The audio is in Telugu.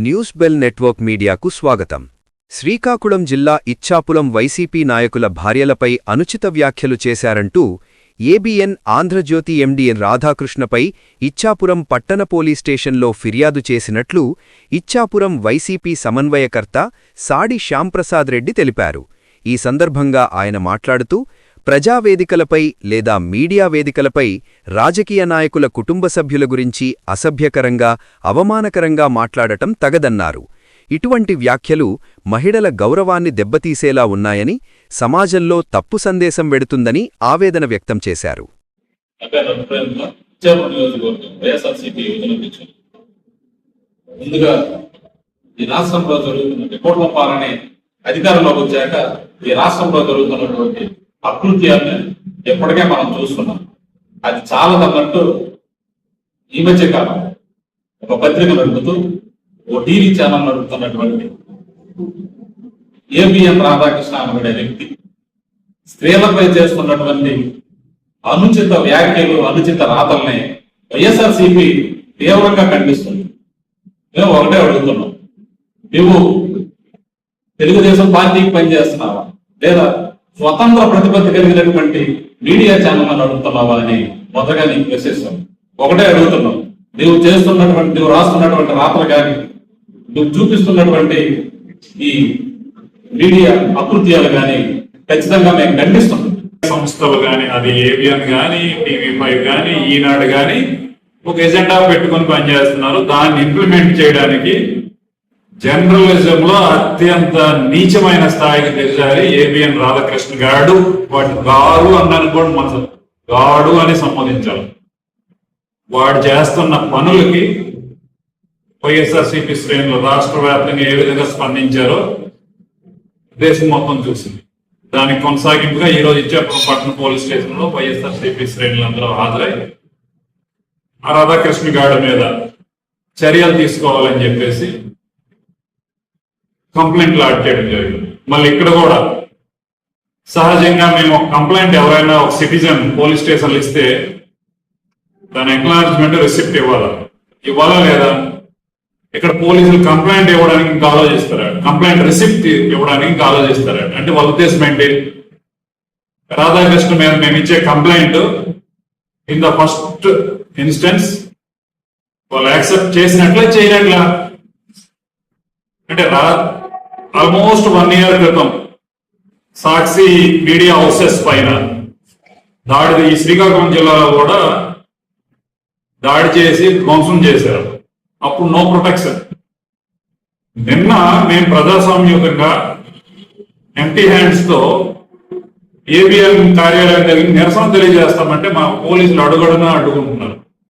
న్యూస్ బెల్ నెట్వర్క్ మీడియాకు స్వాగతం. శ్రీకాకుళం జిల్లా ఇచ్చాపురం వైసీపీ నాయకుల భార్యలపై అనుచిత వ్యాఖ్యలు చేశారంటూ ఏబీఎన్ ఆంధ్రజ్యోతి ఎండీ రాధాకృష్ణపై ఇచ్చాపురం పట్టణ పోలీస్ స్టేషన్లో ఫిర్యాదు చేసినట్లు ఇచ్చాపురం వైసీపీ సమన్వయకర్త సాడి శ్యాంప్రసాద్ రెడ్డి తెలిపారు. ఈ సందర్భంగా ఆయన మాట్లాడుతూ ప్రజావేదికలపై లేదా మీడియా వేదికలపై రాజకీయ నాయకుల కుటుంబ సభ్యుల గురించి అసభ్యకరంగా, అవమానకరంగా మాట్లాడటం తగదన్నారు. ఇటువంటి వ్యాఖ్యలు మహిళల గౌరవాన్ని దెబ్బతీసేలా ఉన్నాయని, సమాజంలో తప్పు సందేశం వెడుతుందని ఆవేదన వ్యక్తం చేశారు. అధికారంలోకి వచ్చాక ఈ రాష్ట్రంలో జరుగుతున్నటువంటి అకృత్యాన్ని ఎప్పటికే మనం చూస్తున్నాం. అది చాలా తగ్గట్టు ఈ మధ్య కాలం ఒక పత్రిక నడుపుతూ ఓ టీవీ ఛానల్ నడుపుతున్నటువంటి ఏబిఎన్ రాధాకృష్ణ అనే వ్యక్తి స్త్రీలపై చేస్తున్నటువంటి అనుచిత వ్యాఖ్యలు, అనుచిత రాతల్ని వైఎస్ఆర్సీపీ తీవ్రంగా ఖండిస్తుంది. మేము ఒకటే అడుగుతున్నాం, నువ్వు తెలుగుదేశం పార్టీకి పనిచేస్తున్నావా లేదా స్వతంత్ర ప్రతిపత్తి కలిగినటువంటి మీడియా ఛానల్ నడుపుతున్నావా అని మొదటగా నీకు ప్రశ్నిస్తాం. ఒకటే అడుగుతున్నాం, నువ్వు రాస్తున్నటువంటి రాతలు కానీ, నువ్వు చూపిస్తున్నటువంటి ఈ మీడియా అకృత్యాలు కానీ ఖచ్చితంగా మేము ఖండిస్తున్నాం. సంస్థలు కానీ, అది ఏబిఎన్ కానీ, టీవీ5 కానీ, ఈనాడు కానీ ఒక ఎజెండా పెట్టుకుని పనిచేస్తున్నారు. దాన్ని ఇంప్లిమెంట్ చేయడానికి జర్నలిజం లో అత్యంత నీచమైన స్థాయికి దిగజారి ఏబిఎన్ రాధాకృష్ణ గాడు, వాటి గారు అన్నాను కూడా మన గాడు అని సంబోధించాలి. వాడు చేస్తున్న పనులకి వైఎస్ఆర్సీపీ శ్రేణులు రాష్ట్ర వ్యాప్తంగా ఏ విధంగా స్పందించారో దేశం మొత్తం చూసింది. దానికి కొనసాగింపుగా ఈ రోజు ఇచ్చాపురం పట్టణ పోలీస్ స్టేషన్ లో వైఎస్ఆర్సీపీ శ్రేణులందరూ హాజరై ఆ రాధాకృష్ణ గాడి మీద చర్యలు తీసుకోవాలని చెప్పేసి కంప్లైంట్ లాడ్ చేయడం జరిగింది. మళ్ళీ ఇక్కడ కూడా సహజంగా మేము ఒక కంప్లైంట్ ఎవరైనా ఒక సిటిజన్ పోలీస్ స్టేషన్లు ఇస్తే దాని ఎక్నాలజ్మెంట్ రిసిప్ట్ ఇవ్వాలా లేదా? ఇక్కడ పోలీసులు కంప్లైంట్ ఇవ్వడానికి ఇంకా ఆలోచిస్తారా, కంప్లైంట్ రిసిప్ట్ ఇవ్వడానికి ఇంకా ఆలోచిస్తారా? అంటే వాళ్ళ ఉద్దేశం ఏంటి? రాధాకృష్ణ మీద మేము ఇచ్చే complaint in the first instance వాళ్ళు యాక్సెప్ట్ చేసినట్లే చేయనట్లా? అంటే ఆల్మోస్ట్ 1 year క్రితం సాక్షి మీడియా హౌసెస్ పైన దాడి, ఈ శ్రీకాకుళం జిల్లాలో కూడా దాడి చేసి ధ్వంసం చేశారు. అప్పుడు నో ప్రొటెక్షన్. నిన్న మేము ప్రజాస్వామ్యంగా ఎంటీ హ్యాండ్స్ తో ఏబిఎన్ కార్యాలయం దగ్గర నిరసన తెలియజేస్తామంటే మా పోలీసులు అడుగడునా అడ్డుకుంటున్నారు.